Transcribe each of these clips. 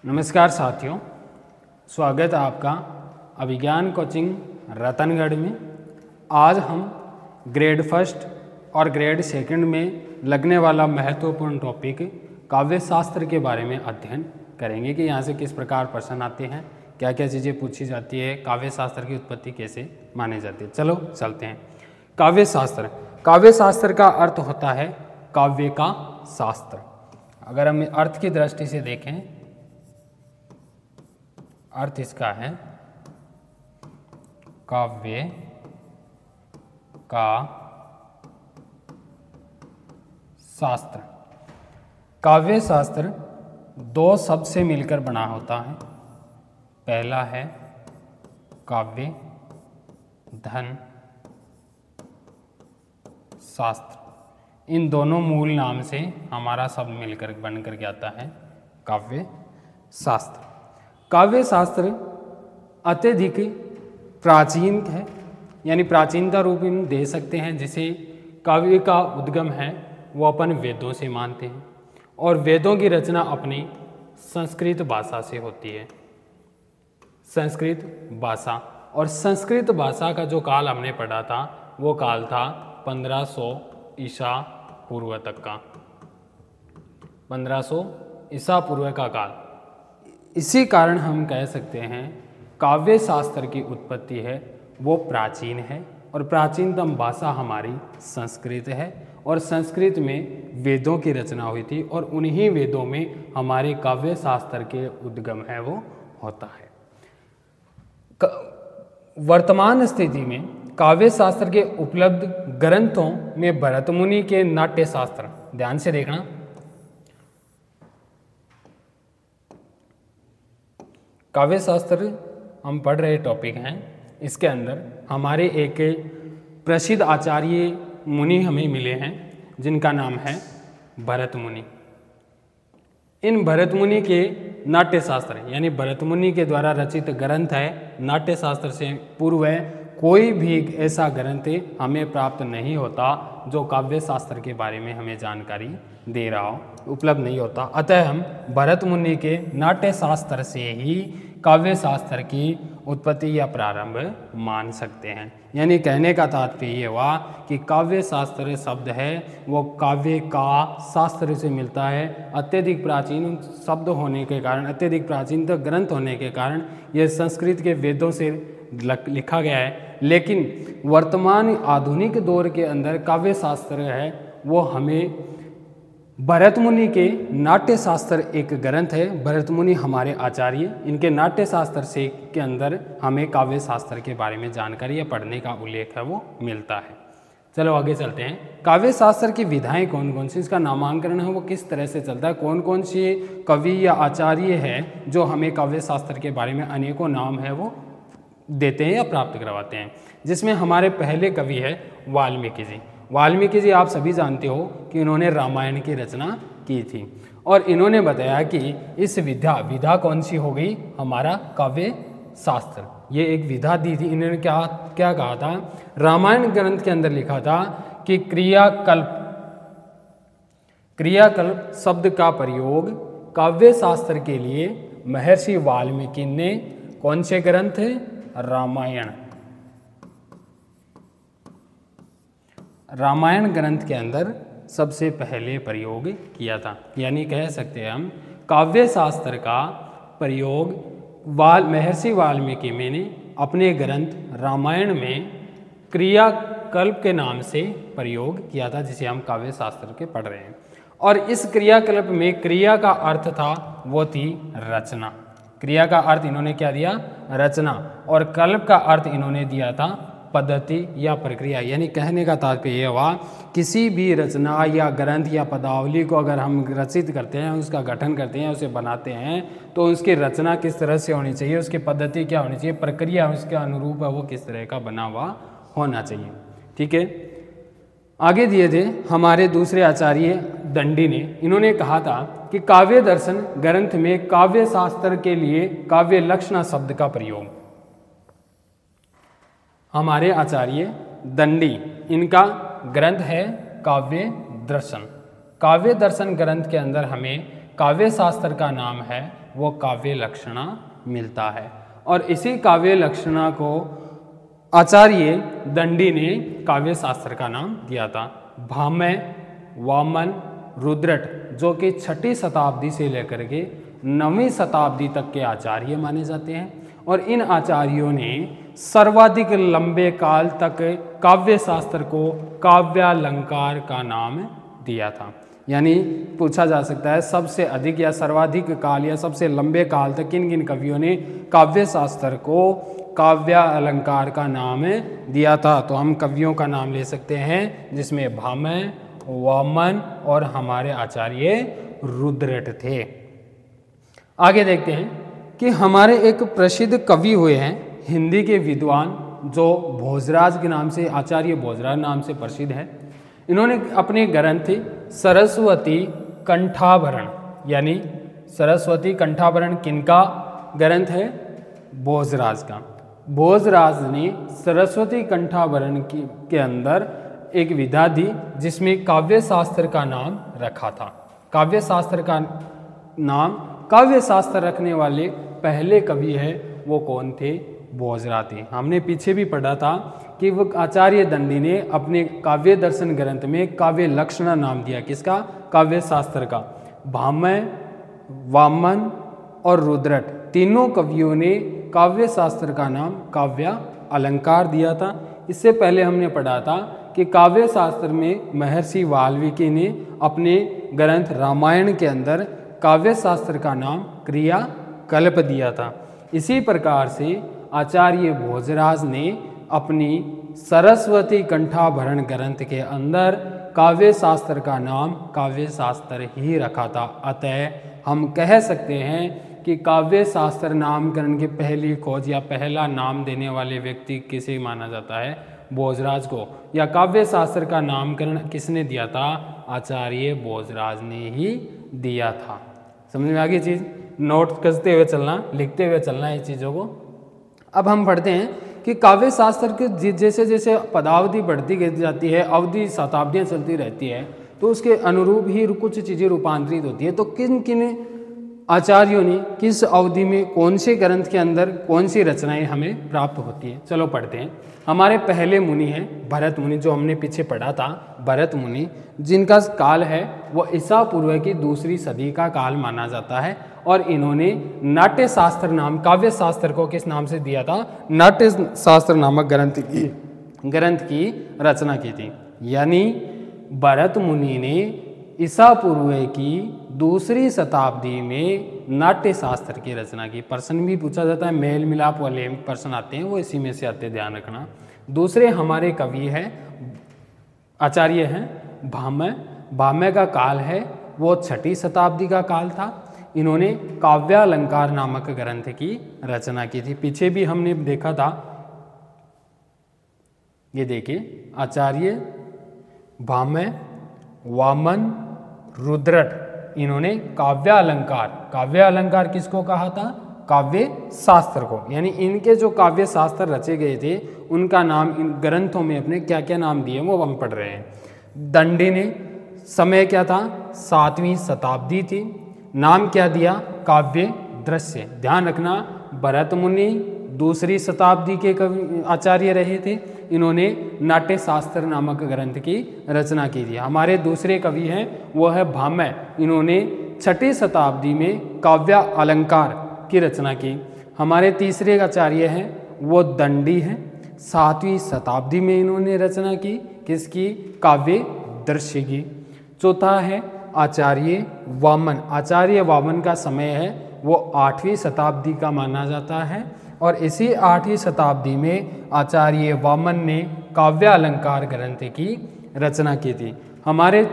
नमस्कार साथियों, स्वागत है आपका अभिज्ञान कोचिंग रतनगढ़ में। आज हम ग्रेड फर्स्ट और ग्रेड सेकंड में लगने वाला महत्वपूर्ण टॉपिक काव्य शास्त्र के बारे में अध्ययन करेंगे कि यहाँ से किस प्रकार प्रश्न आते हैं, क्या क्या चीज़ें पूछी जाती है, काव्य शास्त्र की उत्पत्ति कैसे मानी जाती है। चलो चलते हैं। काव्य शास्त्र, काव्य शास्त्र का अर्थ होता है काव्य का शास्त्र। अगर हम अर्थ की दृष्टि से देखें, अर्थ इसका है काव्य का शास्त्र। काव्य शास्त्र दो शब्द से मिलकर बना होता है। पहला है काव्य धन शास्त्र। इन दोनों मूल नाम से हमारा शब्द मिलकर बनकर के आता है काव्य शास्त्र। काव्य शास्त्र अत्यधिक प्राचीन है, यानी प्राचीनता रूप में दे सकते हैं। जिसे काव्य का उद्गम है वो अपन वेदों से मानते हैं और वेदों की रचना अपनी संस्कृत भाषा से होती है। संस्कृत भाषा, और संस्कृत भाषा का जो काल हमने पढ़ा था वो काल था 1500 ईसा पूर्व तक का। 1500 ईसा पूर्व का काल। इसी कारण हम कह सकते हैं काव्य शास्त्र की उत्पत्ति है वो प्राचीन है, और प्राचीनतम भाषा हमारी संस्कृत है, और संस्कृत में वेदों की रचना हुई थी, और उन्हीं वेदों में हमारे काव्य शास्त्र के उद्गम है वो होता है। वर्तमान स्थिति में काव्य शास्त्र के उपलब्ध ग्रंथों में भरत मुनि के नाट्य शास्त्र, ध्यान से देखना, काव्य शास्त्र हम पढ़ रहे टॉपिक हैं। इसके अंदर हमारे एक प्रसिद्ध आचार्य मुनि हमें मिले हैं जिनका नाम है भरत मुनि। इन भरत मुनि के नाट्य शास्त्र, यानी भरत मुनि के द्वारा रचित ग्रंथ है नाट्य शास्त्र से पूर्व कोई भी ऐसा ग्रंथ हमें प्राप्त नहीं होता जो काव्य शास्त्र के बारे में हमें जानकारी दे रहा हो, उपलब्ध नहीं होता। अतः हम भरत मुनि के नाट्य शास्त्र से ही काव्य शास्त्र की उत्पत्ति या प्रारंभ मान सकते हैं। यानी कहने का तात्पर्य ये हुआ कि काव्य शास्त्र शब्द है वो काव्य का शास्त्र से मिलता है। अत्यधिक प्राचीन शब्द होने के कारण, अत्यधिक प्राचीन ग्रंथ होने के कारण ये संस्कृत के वेदों से लिखा गया है। लेकिन वर्तमान आधुनिक दौर के अंदर काव्य शास्त्र है वो हमें भरत मुनि के नाट्य शास्त्र एक ग्रंथ है। भरत मुनि हमारे आचार्य, इनके नाट्य शास्त्र से के अंदर हमें काव्य शास्त्र के बारे में जानकारी या पढ़ने का उल्लेख है वो मिलता है। चलो आगे चलते हैं। काव्य शास्त्र की विधाएं कौन कौन सी, इसका नामांकन है वो किस तरह से चलता है, कौन कौन से कवि या आचार्य हैं जो हमें काव्य शास्त्र के बारे में अनेकों नाम है वो देते हैं या प्राप्त करवाते हैं। जिसमें हमारे पहले कवि है वाल्मीकि जी। वाल्मीकि जी आप सभी जानते हो कि इन्होंने रामायण की रचना की थी, और इन्होंने बताया कि इस विधा कौन सी हो गई, हमारा काव्य शास्त्र। ये एक विधा दी थी। इन्होंने क्या क्या कहा था, रामायण ग्रंथ के अंदर लिखा था कि क्रियाकल्प शब्द का प्रयोग काव्य शास्त्र के लिए महर्षि वाल्मीकि ने कौन से ग्रंथ है, रामायण ग्रंथ के अंदर सबसे पहले प्रयोग किया था। यानी कह सकते हैं हम काव्य शास्त्र का प्रयोग महर्षि वाल्मीकि ने अपने ग्रंथ रामायण में क्रियाकल्प के नाम से प्रयोग किया था, जिसे हम काव्य शास्त्र के पढ़ रहे हैं। और इस क्रियाकल्प में क्रिया का अर्थ था वो थी रचना। क्रिया का अर्थ इन्होंने क्या दिया, रचना, और कल्प का अर्थ इन्होंने दिया था पद्धति या प्रक्रिया। यानी कहने का तात्पर्य यह हुआ किसी भी रचना या ग्रंथ या पदावली को अगर हम रचित करते हैं, उसका गठन करते हैं, उसे बनाते हैं, तो उसकी रचना किस तरह से होनी चाहिए, उसकी पद्धति क्या होनी चाहिए, प्रक्रिया उसके अनुरूप है वो किस तरह का बना हुआ होना चाहिए। ठीक है, आगे दिए थे हमारे दूसरे आचार्य दंडी ने। इन्होंने कहा था कि काव्य दर्शन ग्रंथ में काव्य शास्त्र के लिए काव्य लक्षणा शब्द का प्रयोग। हमारे आचार्य दंडी, इनका ग्रंथ है काव्य दर्शन। काव्य दर्शन ग्रंथ के अंदर हमें काव्य शास्त्र का नाम है वो काव्य लक्षणा मिलता है। और इसी काव्य लक्षणा को आचार्य दंडी ने काव्य शास्त्र का नाम दिया था। भामह, वामन, रुद्रट जो कि 6ठी शताब्दी से लेकर के 9वीं शताब्दी तक के आचार्य माने जाते हैं और इन आचार्यों ने सर्वाधिक लंबे काल तक काव्य शास्त्र को काव्यालंकार का नाम दिया था। यानी पूछा जा सकता है सबसे अधिक या सर्वाधिक काल या सबसे लंबे काल तक किन किन कवियों ने काव्य शास्त्र को काव्यालंकार का नाम दिया था। तो हम कवियों का नाम ले सकते हैं जिसमें भामह, वामन और हमारे आचार्य रुद्रट थे। आगे देखते हैं कि हमारे एक प्रसिद्ध कवि हुए हैं हिंदी के विद्वान जो भोजराज के नाम से, आचार्य भोजराज नाम से प्रसिद्ध है। इन्होंने अपने ग्रंथ सरस्वती कंठाभरण, यानी सरस्वती कंठाभरण किनका ग्रंथ है? भोजराज का। भोजराज ने सरस्वती कंठाभरण के अंदर एक विधा दी जिसमें काव्य शास्त्र का नाम रखा था। काव्य शास्त्र का नाम, काव्य शास्त्र रखने वाले पहले कवि है वो कौन थे? भोजराज थे। हमने पीछे भी पढ़ा था कि वो आचार्य दंडी ने अपने काव्य दर्शन ग्रंथ में काव्य लक्षणा नाम दिया। किसका? काव्य शास्त्र का। भामह, वामन और रुद्रट तीनों कवियों ने काव्य शास्त्र का नाम काव्य अलंकार दिया था। इससे पहले हमने पढ़ा था कि काव्य शास्त्र में महर्षि वाल्मीकि ने अपने ग्रंथ रामायण के अंदर काव्य शास्त्र का नाम क्रिया कल्प दिया था। इसी प्रकार से आचार्य भोजराज ने अपनी सरस्वती कंठाभरण ग्रंथ के अंदर काव्य शास्त्र का नाम काव्य शास्त्र ही रखा था। अतः हम कह सकते हैं कि काव्य शास्त्र नामकरण की पहली खोज या पहला नाम देने वाले व्यक्ति किसे माना जाता है? भोजराज को। या काव्य शास्त्र का नामकरण किसने दिया था? आचार्य भोजराज ने ही दिया था। समझ में आ गई चीज़? नोट कसते हुए चलना, लिखते हुए चलना ये चीज़ों को। अब हम पढ़ते हैं कि काव्य शास्त्र के जैसे जैसे पदावधि बढ़ती जाती है, अवधि शताब्दियाँ चलती रहती है, तो उसके अनुरूप ही कुछ चीज़ें रूपांतरित होती है। तो किन किन आचार्यों ने किस अवधि में कौन से ग्रंथ के अंदर कौन सी रचनाएं हमें प्राप्त होती हैं, चलो पढ़ते हैं। हमारे पहले मुनि हैं भरत मुनि, जो हमने पीछे पढ़ा था। भरत मुनि जिनका काल है वो ईसा पूर्व की 2री सदी का काल माना जाता है और इन्होंने नाट्य शास्त्र नाम काव्य शास्त्र को किस नाम से दिया था? नाट्य शास्त्र नामक ग्रंथ की रचना की थी। यानी भरत मुनि ने ईसा पूर्व की 2री शताब्दी में नाट्य शास्त्र की रचना की। प्रश्न भी पूछा जाता है, मेल मिलाप वाले प्रश्न आते हैं वो इसी में से आते, ध्यान रखना। दूसरे हमारे कवि हैं, आचार्य हैं भामह। भामह का काल है वो 6ठी शताब्दी का काल था। इन्होंने काव्यालंकार नामक ग्रंथ की रचना की थी। पीछे भी हमने देखा था, ये देखिए आचार्य भामह, वामन, रुद्रट इन्होंने काव्य अलंकार किसको कहा था? काव्य शास्त्र को। यानी इनके जो काव्य शास्त्र रचे गए थे उनका नाम इन ग्रंथों में अपने क्या क्या नाम दिए वो हम पढ़ रहे हैं। दंडी ने समय क्या था? 7वीं शताब्दी थी। नाम क्या दिया? काव्य दृश्य। ध्यान रखना, भरत मुनि 2री शताब्दी के कवि आचार्य रहे थे। इन्होंने नाट्य शास्त्र नामक ग्रंथ की रचना की थी। हमारे दूसरे कवि हैं वो है भामह। इन्होंने 6ठी शताब्दी में काव्य अलंकार की रचना की। हमारे तीसरे आचार्य हैं वो दंडी हैं। 7वीं शताब्दी में इन्होंने रचना की किसकी? काव्य दृश्य की। चौथा है आचार्य वामन। आचार्य वामन का समय है वो 8वीं शताब्दी का माना जाता है और इसी 8वीं शताब्दी में आचार्य वामन ने काव्य अलंकार ग्रंथ की रचना की थी। हमारे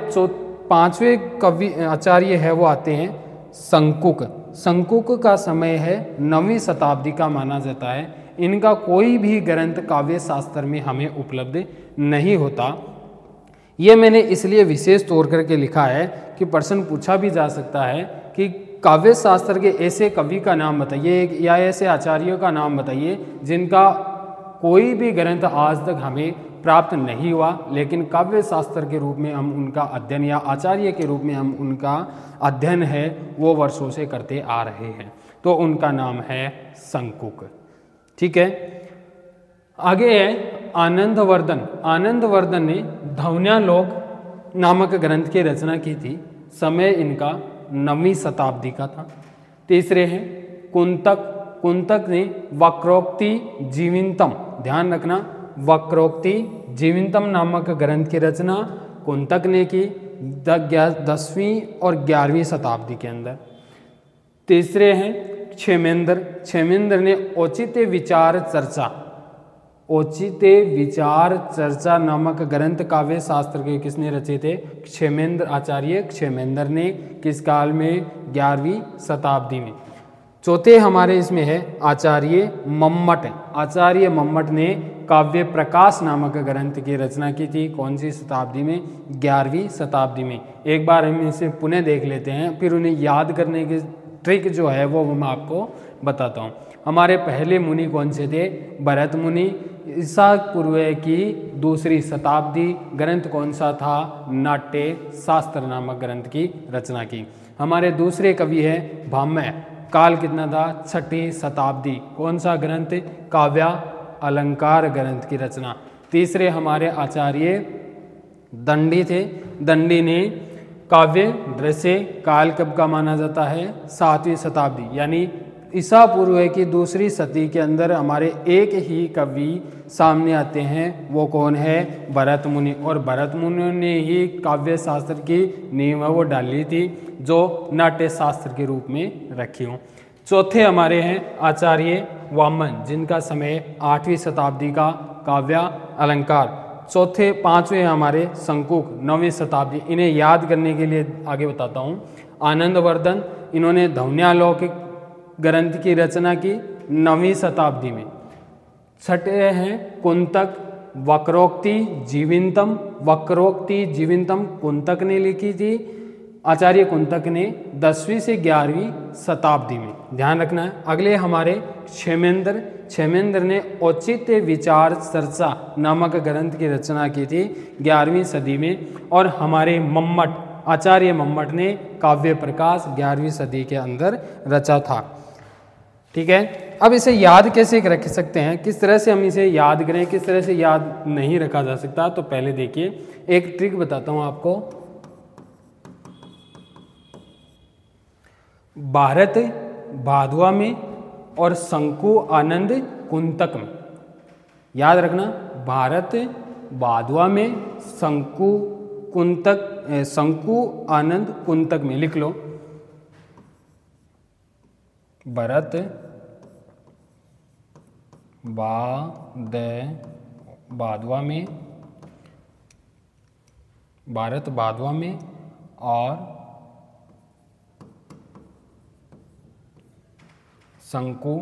5वें कवि आचार्य है वो आते हैं शंकुक। शंकुक का समय है 9वीं शताब्दी का माना जाता है। इनका कोई भी ग्रंथ काव्य शास्त्र में हमें उपलब्ध नहीं होता। ये मैंने इसलिए विशेष तौर करके लिखा है कि प्रश्न पूछा भी जा सकता है कि काव्य शास्त्र के ऐसे कवि का नाम बताइए या ऐसे आचार्यों का नाम बताइए जिनका कोई भी ग्रंथ आज तक हमें प्राप्त नहीं हुआ, लेकिन काव्य शास्त्र के रूप में हम उनका अध्ययन या आचार्य के रूप में हम उनका अध्ययन है वो वर्षों से करते आ रहे हैं। तो उनका नाम है शंकुक। ठीक है, आगे है आनंदवर्धन। आनंदवर्धन ने ध्वन्यालोक नामक ग्रंथ की रचना की थी। समय इनका 9वीं शताब्दी का था। तीसरे हैं कुंतक। कुंतक ने वक्रोक्ति जीवितम, ध्यान रखना, वक्रोक्ति जीवितम नामक ग्रंथ की रचना कुंतक ने की 10वीं और 11वीं शताब्दी के अंदर। तीसरे हैं क्षेमेंद्र। क्षेमेंद्र ने औचित्य विचार चर्चा, औचित्य विचार चर्चा नामक ग्रंथ काव्य शास्त्र के किसने रचे थे? क्षेमेंद्र, आचार्य क्षेमेंद्र ने। किस काल में? 11वीं शताब्दी में। चौथे हमारे इसमें है आचार्य मम्मट। आचार्य मम्मट ने काव्य प्रकाश नामक ग्रंथ की रचना की थी। कौन सी शताब्दी में? 11वीं शताब्दी में। एक बार हम इसे पुनः देख लेते हैं, फिर उन्हें याद करने की ट्रिक जो है वो मैं आपको बताता हूँ। हमारे पहले मुनि कौन से थे? भरत मुनि। ईसा पूर्व की 2री शताब्दी। ग्रंथ कौन सा था? नाट्य शास्त्र नामक ग्रंथ की रचना की। हमारे दूसरे कवि है भामह। काल कितना था? 6ठी शताब्दी। कौन सा ग्रंथ? काव्य अलंकार ग्रंथ की रचना। तीसरे हमारे आचार्य दंडी थे। दंडी ने काव्य दृश्य। काल कब का माना जाता है? 7वीं शताब्दी, यानी ईसा पूर्व की 2री सदी के अंदर हमारे एक ही कवि सामने आते हैं। वो कौन है? भरत मुनि। और भरत मुनि ने ही काव्य शास्त्र की नींव वो डाली थी, जो नाट्य शास्त्र के रूप में रखी हूँ। चौथे हमारे हैं आचार्य वामन, जिनका समय 8वीं शताब्दी का। काव्य अलंकार। चौथे पांचवें हमारे शंकुक, 9वीं शताब्दी। इन्हें याद करने के लिए आगे बताता हूँ। आनंदवर्धन, इन्होंने ध्वन्यालोक ग्रंथ की रचना की 9वीं शताब्दी में। छठे हैं कुंतक। वक्रोक्ति जीवितम, वक्रोक्ति जीवितम कुंतक ने लिखी थी। आचार्य कुंतक ने 10वीं से 11वीं शताब्दी में। ध्यान रखना है। अगले हमारे क्षेमेंद्र। क्षेमेंद्र ने औचित्य विचार चर्चा नामक ग्रंथ की रचना की थी 11वीं सदी में। और हमारे मम्मट, आचार्य मम्मट ने काव्य प्रकाश 11वीं सदी के अंदर रचा था। ठीक है, अब इसे याद कैसे रख सकते हैं? किस तरह से हम इसे याद करें, किस तरह से याद नहीं रखा जा सकता? तो पहले देखिए, एक ट्रिक बताता हूं आपको। भारत भादुआ में और शंकु आनंद कुंतक में। याद रखना, भारत भादुआ में, शंकु कुंतक, शंकु आनंद कुंतक में। लिख लो, भरत भादुआ में, भारत भादुआ में और शंकु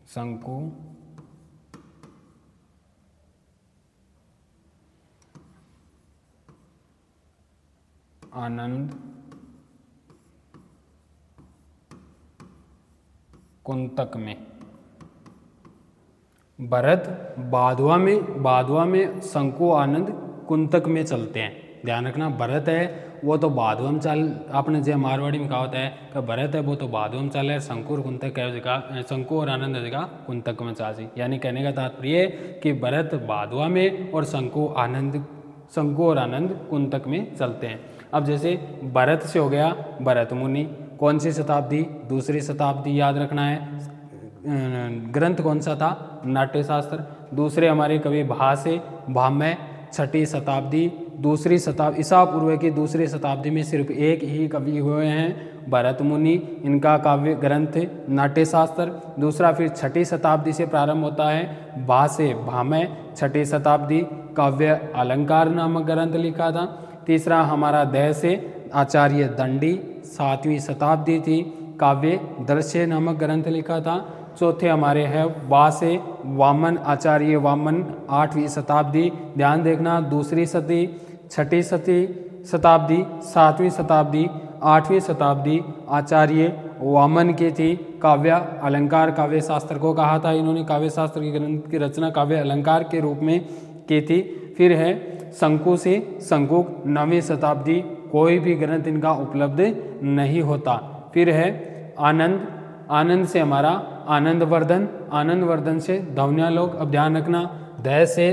शंकु आनंद कुंतक में। भरत भादुआ में शंकु आनंद कुंतक में चलते हैं। ध्यान रखना, भरत है वो तो भादुआ में चल, आपने जो मारवाड़ी में कहावत है कि भरत है वो तो भादुआ में चल है, शंकु और कुंतक है जगह, शंकु और आनंद जगह कुंतक में चाची। यानी कहने का तात्पर्य कि भरत भादुआ में और शंकु और आनंद कुंतक में चलते हैं। अब जैसे भरत से हो गया भरत मुनि। कौन सी शताब्दी? 2री शताब्दी। याद रखना है। ग्रंथ कौन सा था? नाट्य शास्त्र। दूसरे हमारे कवि भासे भामह, 6ठी शताब्दी। 2री शताब्दी, ईसा पूर्व की 2री शताब्दी में सिर्फ एक ही कवि हुए हैं, भरत मुनि। इनका काव्य ग्रंथ नाट्य शास्त्र। दूसरा फिर 6ठी शताब्दी से प्रारंभ होता है, भासे भामह, 6ठी शताब्दी। काव्य अलंकार नामक ग्रंथ लिखा था। तीसरा हमारा दय से आचार्य दंडी, 7वीं शताब्दी थी। काव्य दृश्य नामक ग्रंथ लिखा था। चौथे हमारे हैं वा से वामन, आचार्य वामन 8वीं शताब्दी। ध्यान देखना, दूसरी सदी, छठी शताब्दी, 7वीं शताब्दी, 8वीं शताब्दी आचार्य वामन की थी। काव्य अलंकार काव्य शास्त्र को कहा था इन्होंने, काव्य शास्त्र की ग्रंथ की रचना काव्य अलंकार के रूप में की थी। फिर है शंकु से शंकुक 9वीं शताब्दी, कोई भी ग्रंथ इनका उपलब्ध नहीं होता। फिर है आनंद, आनंद से हमारा आनंदवर्धन, आनंदवर्धन से ध्वन्यालोक। अब ध्यान रखना, दय से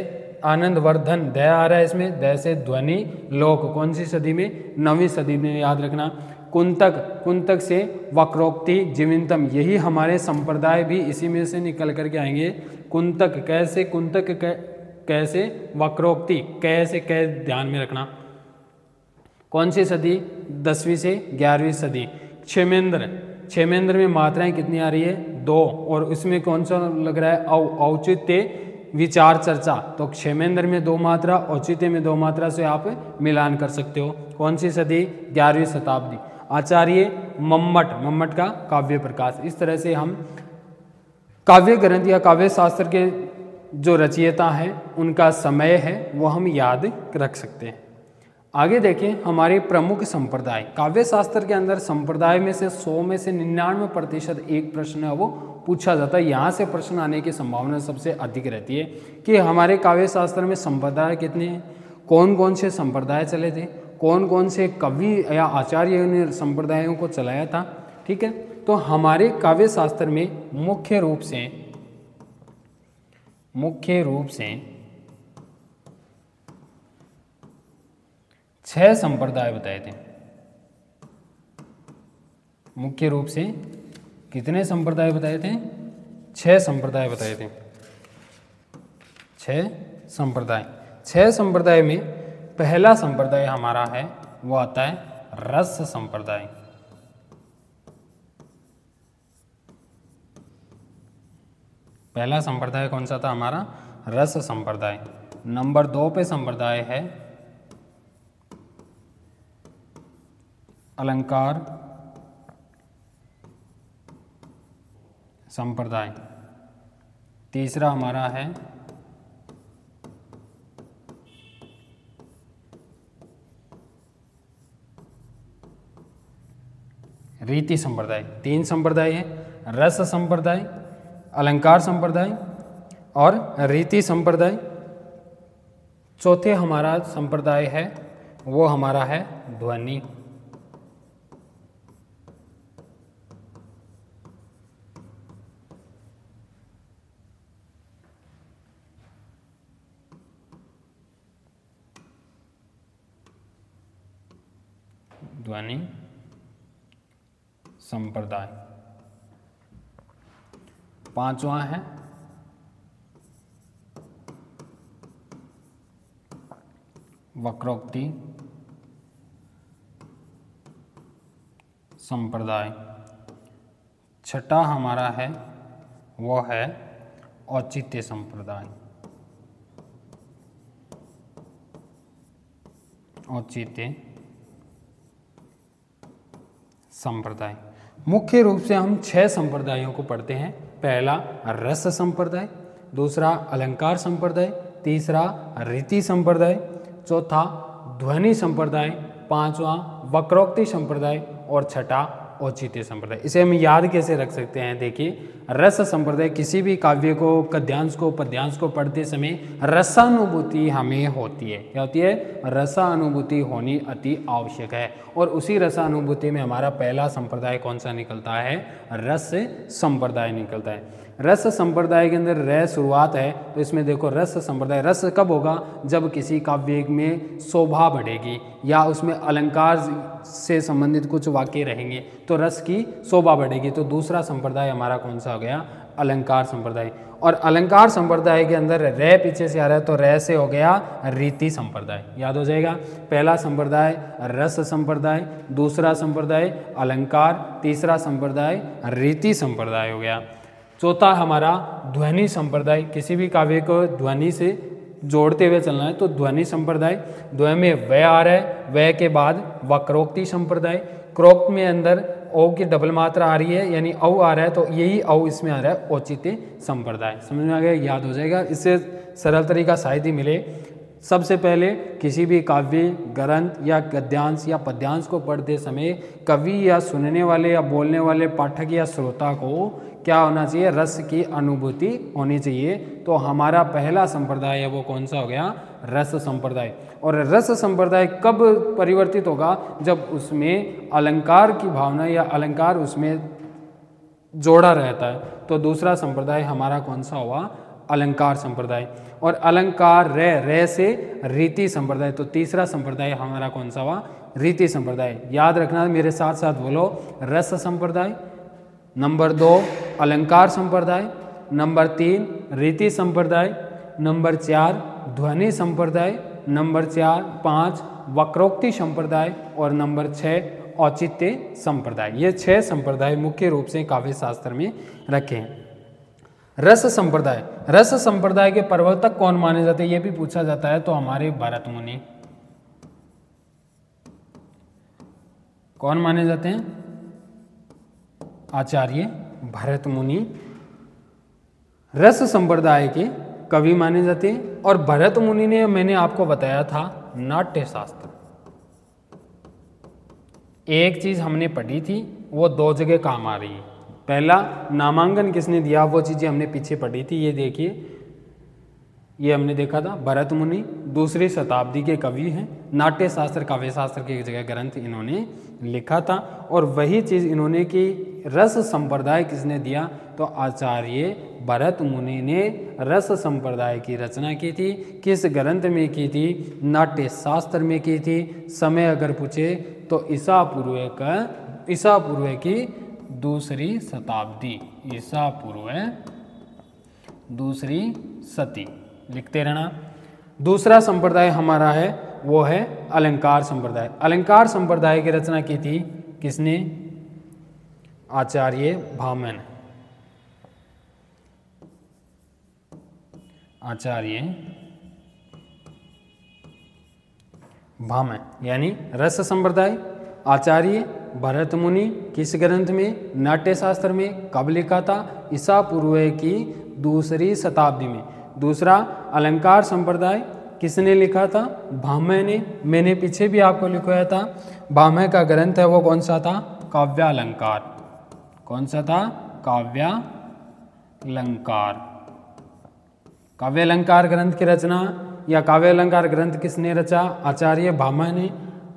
आनंदवर्धन, दया आ रहा है इसमें, दय से ध्वनि लोक, कौन सी सदी में? 9वीं सदी में, याद रखना। कुंतक, कुंतक से वक्रोक्ति जीवितम, यही हमारे संप्रदाय भी इसी में से निकल करके आएंगे। कुंतक कैसे, कुंतक कैसे, वक्रोक्ति कैसे, कै ध्यान में रखना। कौन सी सदी? 10वीं से 11वीं सदी। क्षेमेंद्र, क्षेमेंद्र में मात्राएं कितनी आ रही है? 2, और इसमें कौन सा लग रहा है? औचित्य विचार चर्चा, तो क्षेमेंद्र में 2 मात्रा, औचित्य में 2 मात्रा से आप मिलान कर सकते हो। कौन सी सदी? 11वीं शताब्दी। आचार्य मम्मट, मम्मट का काव्य प्रकाश। इस तरह से हम काव्य ग्रंथ या काव्य शास्त्र के जो रचयिता हैं उनका समय है वो हम याद रख सकते हैं। आगे देखें हमारे प्रमुख संप्रदाय। काव्य शास्त्र के अंदर संप्रदाय में से 100 में से 99% एक प्रश्न है वो पूछा जाता है। यहाँ से प्रश्न आने की संभावना सबसे अधिक रहती है कि हमारे काव्य शास्त्र में संप्रदाय कितने हैं, कौन कौन से संप्रदाय चले थे, कौन कौन से कवि या आचार्य ने संप्रदायों को चलाया था। ठीक है, तो हमारे काव्य शास्त्र में मुख्य रूप से 6 संप्रदाय बताए थे। मुख्य रूप से कितने संप्रदाय बताए थे? 6 संप्रदाय बताए थे। 6 संप्रदाय। 6 संप्रदाय में पहला संप्रदाय हमारा है वो आता है रस संप्रदाय। पहला संप्रदाय कौन सा था हमारा? रस संप्रदाय। नंबर 2 पे संप्रदाय है अलंकार संप्रदाय। तीसरा हमारा है रीति संप्रदाय। 3 संप्रदाय है, रस संप्रदाय, अलंकार संप्रदाय और रीति संप्रदाय। चौथे हमारा संप्रदाय है वो हमारा है ध्वनि। ध्वनि संप्रदाय। 5वां है वक्रोक्ति संप्रदाय। 6ठा हमारा है वो है औचित्य संप्रदाय। औचित्य संप्रदाय। मुख्य रूप से हम 6 संप्रदायों को पढ़ते हैं। पहला रस संप्रदाय, दूसरा अलंकार संप्रदाय, तीसरा रीति संप्रदाय, चौथा ध्वनि संप्रदाय, 5वां वक्रोक्ति संप्रदाय और 6ठा औचित्य संप्रदाय। इसे हम याद कैसे रख सकते हैं? देखिए, रस संप्रदाय किसी भी काव्य को, गद्यांश को, पद्यांश को पढ़ते समय रसानुभूति हमें होती है। क्या होती है? रसानुभूति होनी अति आवश्यक है। और उसी रसानुभूति में हमारा पहला संप्रदाय कौन सा निकलता है? रस संप्रदाय निकलता है। रस संप्रदाय के अंदर र शुरुआत है, तो इसमें देखो रस संप्रदाय। रस कब होगा? जब किसी काव्य में शोभा बढ़ेगी या उसमें अलंकार से संबंधित कुछ वाक्य रहेंगे तो रस की शोभा बढ़ेगी। तो दूसरा संप्रदाय हमारा कौन सा हो गया? अलंकार संप्रदाय। और अलंकार संप्रदाय के अंदर रे पीछे से आ रहा है तो रे से हो गया रीति संप्रदाय। याद हो जाएगा, पहला संप्रदाय रस संप्रदाय, दूसरा संप्रदाय अलंकार, तीसरा संप्रदाय रीति संप्रदाय हो गया। चौथा हमारा ध्वनि संप्रदाय। किसी भी काव्य को ध्वनि से जोड़ते हुए चलना है तो ध्वनि संप्रदाय। ध्वनि में वह आ रहा है, वह के बाद वक्रोक्ति संप्रदाय, क्रोक्त में अंदर औ की डबल मात्रा आ रही है यानी औ आ रहा है, तो यही औ इसमें आ रहा है औचित्य संप्रदाय। समझ में आ गया, याद हो जाएगा। इससे सरल तरीका शायद ही मिले। सबसे पहले किसी भी काव्य, ग्रंथ या गद्यांश या पद्यांश को पढ़ते समय कवि या सुनने वाले या बोलने वाले पाठक या श्रोता को क्या होना चाहिए, रस की अनुभूति होनी चाहिए। तो हमारा पहला संप्रदाय है वो कौन सा हो गया, रस संप्रदाय। और रस संप्रदाय कब परिवर्तित होगा, जब उसमें अलंकार की भावना या अलंकार उसमें जोड़ा रहता है। तो दूसरा संप्रदाय हमारा कौन सा हुआ, अलंकार संप्रदाय। और अलंकार रे से रीति संप्रदाय। तो तीसरा संप्रदाय हमारा कौन सा हुआ, रीति संप्रदाय। याद रखना, मेरे साथ साथ बोलो, रस संप्रदाय, नंबर 2 अलंकार संप्रदाय, नंबर 3 रीति संप्रदाय, नंबर 4 ध्वनि संप्रदाय, नंबर 5 वक्रोक्ति संप्रदाय और नंबर 6 औचित्य संप्रदाय। ये 6 संप्रदाय मुख्य रूप से काव्य शास्त्र में रखे हैं। रस संप्रदाय, रस संप्रदाय के प्रवर्तक कौन माने जाते हैं, ये भी पूछा जाता है। तो हमारे भरत मुनि कौन माने जाते हैं, आचार्य भरत मुनि रस संप्रदाय के कवि माने जाते हैं। और भरत मुनि ने, मैंने आपको बताया था, नाट्य शास्त्र। एक चीज हमने पढ़ी थी वो 2 जगह काम आ रही है। पहला नामांकन किसने दिया, वो चीजें हमने पीछे पढ़ी थी। ये देखिए, ये हमने देखा था, भरत मुनि दूसरी शताब्दी के कवि हैं। नाट्य शास्त्र, काव्य शास्त्र की जगह ग्रंथ इन्होंने लिखा था। और वही चीज इन्होंने की रस संप्रदाय किसने दिया, तो आचार्य भरत मुनि ने रस संप्रदाय की रचना की थी। किस ग्रंथ में की थी, नाट्य शास्त्र में की थी। समय अगर पूछे तो ईसा पूर्व की दूसरी शताब्दी, ईसा पूर्व दूसरी शती, लिखते रहना। दूसरा संप्रदाय हमारा है वो है अलंकार संप्रदाय। अलंकार संप्रदाय की रचना की थी किसने, आचार्य भामन। आचार्य भामन यानी रस संप्रदाय। आचार्य भरत मुनि किस ग्रंथ में, नाट्य शास्त्र में। कब लिखा था, ईसा पूर्व की दूसरी शताब्दी में। दूसरा अलंकार संप्रदाय किसने लिखा था, भामह ने। मैंने पीछे भी आपको लिखवाया था, भामह का ग्रंथ है वो कौन सा था, काव्यालंकार। कौन सा था, काव्यालंकार। काव्यालंकार ग्रंथ की रचना या काव्यालंकार ग्रंथ किसने रचा, आचार्य भामह ने।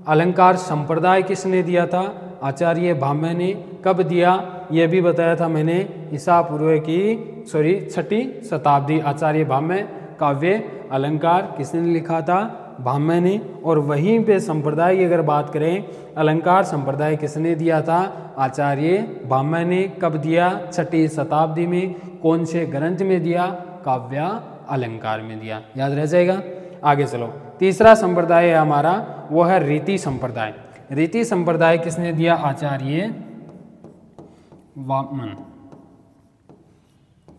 अलंकार संप्रदाय किसने दिया था, आचार्य भामह ने। कब दिया, यह भी बताया था मैंने, ईसा पूर्व की 6ठी शताब्दी। आचार्य भामह। काव्य अलंकार किसने लिखा था, भामह ने। और वहीं पे संप्रदाय की अगर बात करें, अलंकार संप्रदाय किसने दिया था, आचार्य भामह ने। कब दिया, 6ठी शताब्दी में। कौन से ग्रंथ में दिया, काव्य अलंकार में दिया। याद रह जाएगा। आगे चलो, तीसरा संप्रदाय है हमारा वो है रीति संप्रदाय। रीति संप्रदाय किसने दिया, आचार्य वामन।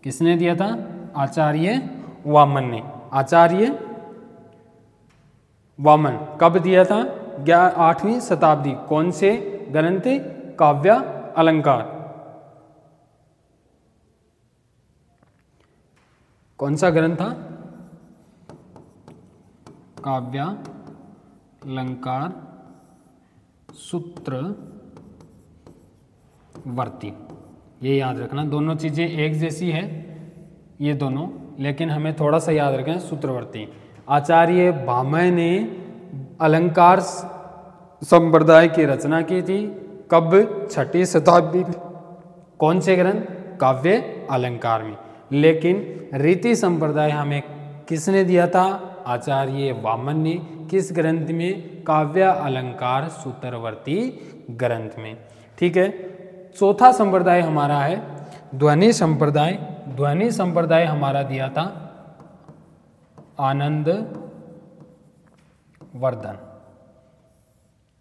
किसने दिया था, आचार्य वामन ने। आचार्य वामन कब दिया था, 8वीं शताब्दी। कौन से ग्रंथ, काव्य अलंकार। कौन सा ग्रंथ था, काव्यालंकार सूत्रवर्ती। ये याद रखना, दोनों चीजें एक जैसी है ये दोनों, लेकिन हमें थोड़ा सा याद रखें, सूत्रवर्ती। आचार्य भामह ने अलंकार संप्रदाय की रचना की थी। कब, 6ठी शताब्दी में। कौन से ग्रंथ, काव्य अलंकार में। लेकिन रीति संप्रदाय हमें किसने दिया था, आचार्य वामन ने। किस ग्रंथ में, काव्य अलंकार सूत्रवर्ती ग्रंथ में। ठीक है। चौथा संप्रदाय हमारा है ध्वनि संप्रदाय। ध्वनि संप्रदाय हमारा दिया था आनंद वर्धन।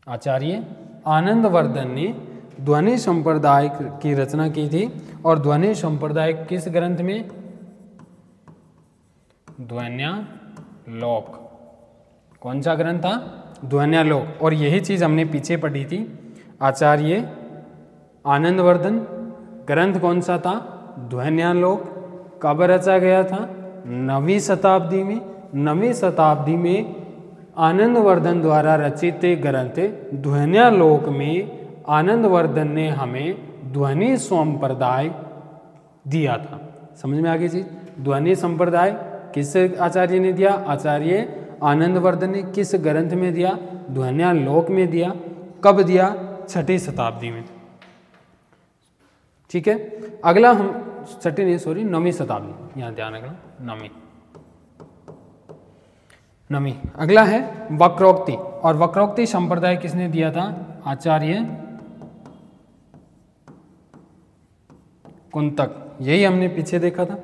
आचार्य आनंद वर्धन ने ध्वनि संप्रदाय की रचना की थी। और ध्वनि संप्रदाय किस ग्रंथ में, ध्वन्यालोक। कौन सा ग्रंथ था, ध्वन्यालोक। और यही चीज हमने पीछे पढ़ी थी, आचार्य आनंदवर्धन। ग्रंथ कौन सा था? ध्वन्यालोक। कब रचा गया था? 9वीं शताब्दी में। 9वीं शताब्दी में आनंदवर्धन द्वारा रचित ग्रंथ ध्वन्यालोक में आनंदवर्धन ने हमें ध्वनि संप्रदाय दिया था। समझ में आ गई चीज? ध्वनि संप्रदाय किस आचार्य ने दिया? आचार्य आनंदवर्धन ने। किस ग्रंथ में दिया? ध्वन्यालोक में दिया। कब दिया? 6ठी शताब्दी में। ठीक है, अगला हम 9वीं शताब्दी, यहाँ ध्यान रखना, 9वीं। अगला है वक्रोक्ति। और वक्रोक्ति संप्रदाय किसने दिया था? आचार्य कुंतक। यही हमने पीछे देखा था।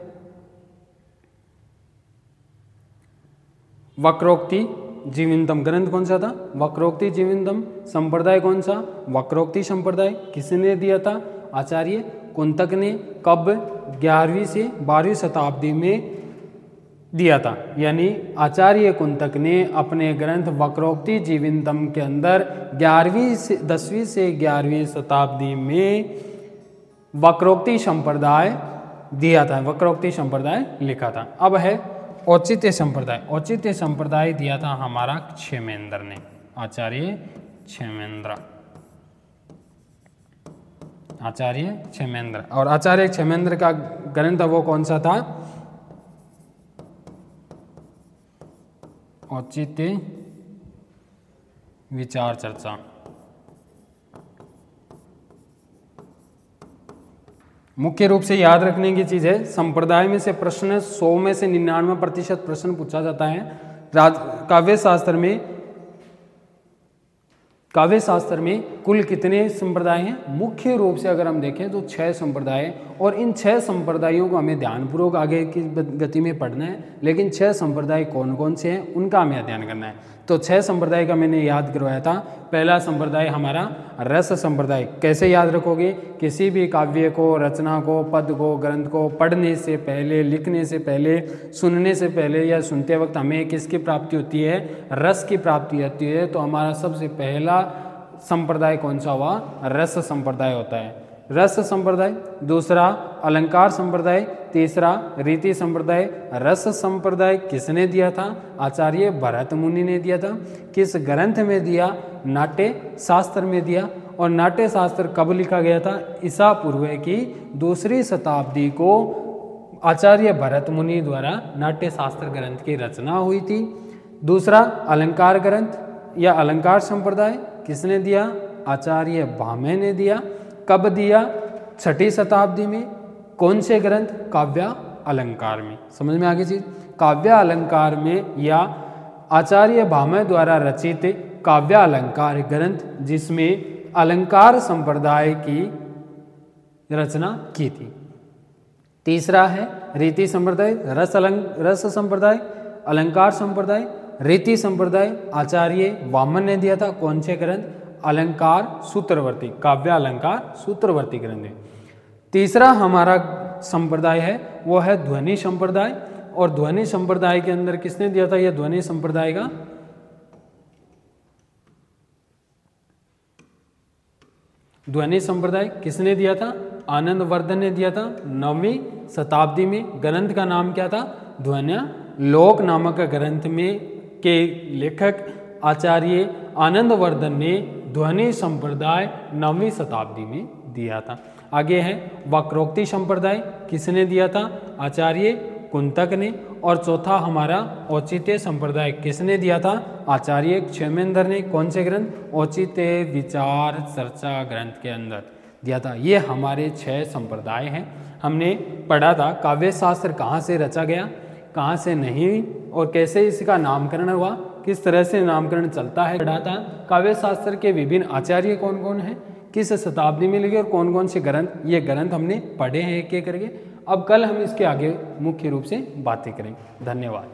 वक्रोक्ति जीवितम ग्रंथ कौन सा था? वक्रोक्ति जीवितम। संप्रदाय कौन सा? वक्रोक्ति संप्रदाय। किसने दिया था? आचार्य कुंतक ने। कब? 11वीं से 12वीं शताब्दी में दिया था। यानी आचार्य कुंतक ने अपने ग्रंथ वक्रोक्ति जीवितम के अंदर 10वीं से 11वीं शताब्दी में वक्रोक्ति संप्रदाय दिया था, वक्रोक्ति संप्रदाय लिखा था। अब है औचित्य संप्रदाय। औचित्य संप्रदाय दिया था हमारा क्षेमेंद्र ने, आचार्य क्षेमेंद्र। आचार्य क्षेमेंद्र। और आचार्य क्षेमेंद्र का ग्रंथ वो कौन सा था? औचित्य विचार चर्चा। मुख्य रूप से याद रखने की चीज है, संप्रदाय में से प्रश्न 100 में से 99% प्रश्न पूछा जाता है। काव्य शास्त्र में कुल कितने संप्रदाय हैं? मुख्य रूप से अगर हम देखें तो 6 संप्रदाय हैं, और इन 6 संप्रदायों को हमें ध्यानपूर्वक आगे की गति में पढ़ना है। लेकिन 6 संप्रदाय कौन कौन से हैं उनका हमें अध्ययन करना है। तो 6 संप्रदाय का मैंने याद करवाया था। पहला संप्रदाय हमारा रस संप्रदाय। कैसे याद रखोगे? किसी भी काव्य को, रचना को, पद को, ग्रंथ को पढ़ने से पहले, लिखने से पहले, सुनने से पहले या सुनते वक्त हमें किसकी प्राप्ति होती है? रस की प्राप्ति होती है। तो हमारा सबसे पहला संप्रदाय कौन सा हुआ? रस संप्रदाय होता है, रस संप्रदाय। दूसरा अलंकार संप्रदाय। तीसरा रीति संप्रदाय। रस संप्रदाय किसने दिया था? आचार्य भरत मुनि ने दिया था। किस ग्रंथ में दिया? नाट्य शास्त्र में दिया। और नाट्य शास्त्र कब लिखा गया था? ईसा पूर्व की 2री शताब्दी को आचार्य भरत मुनि द्वारा नाट्य शास्त्र ग्रंथ की रचना हुई थी। दूसरा अलंकार ग्रंथ या अलंकार संप्रदाय किसने दिया? आचार्य भामे ने दिया। कब दिया? 6ठी शताब्दी में। कौन से ग्रंथ? काव्य अलंकार में। समझ में आ गई चीज? काव्य अलंकार में या आचार्य भामे द्वारा रचित काव्य अलंकार ग्रंथ, जिसमें अलंकार संप्रदाय की रचना की थी। तीसरा है रीति संप्रदाय। रस संप्रदाय, अलंकार संप्रदाय, रीति संप्रदाय आचार्य वामन ने दिया था। कौन से ग्रंथ? अलंकार सूत्रवर्ती, काव्य अलंकार सूत्रवर्ती ग्रंथ है। तीसरा हमारा संप्रदाय है वो है ध्वनि संप्रदाय। और ध्वनि संप्रदाय के अंदर किसने दिया था? यह ध्वनि संप्रदाय का ध्वनि संप्रदाय किसने दिया था? आनंदवर्धन ने दिया था 9वीं शताब्दी में। ग्रंथ का नाम क्या था? ध्वन्यालोक नामक ग्रंथ में के लेखक आचार्य आनंदवर्धन ने ध्वनि संप्रदाय 9वीं शताब्दी में दिया था। आगे है वक्रोक्ति संप्रदाय। किसने दिया था? आचार्य कुंतक ने। और चौथा हमारा औचित्य संप्रदाय किसने दिया था? आचार्य क्षेमेंद्र ने। कौन से ग्रंथ? औचित्य विचार चर्चा ग्रंथ के अंदर दिया था। ये हमारे 6 संप्रदाय हैं। हमने पढ़ा था काव्य शास्त्र कहाँ से रचा गया, कहाँ से नहीं, और कैसे इसका नामकरण हुआ, किस तरह से नामकरण चलता है। पढ़ा था काव्य शास्त्र के विभिन्न आचार्य कौन कौन हैं, किस शताब्दी में लिखे और कौन कौन से ग्रंथ, ये ग्रंथ हमने पढ़े हैं एक एक करके। अब कल हम इसके आगे मुख्य रूप से बातें करेंगे। धन्यवाद।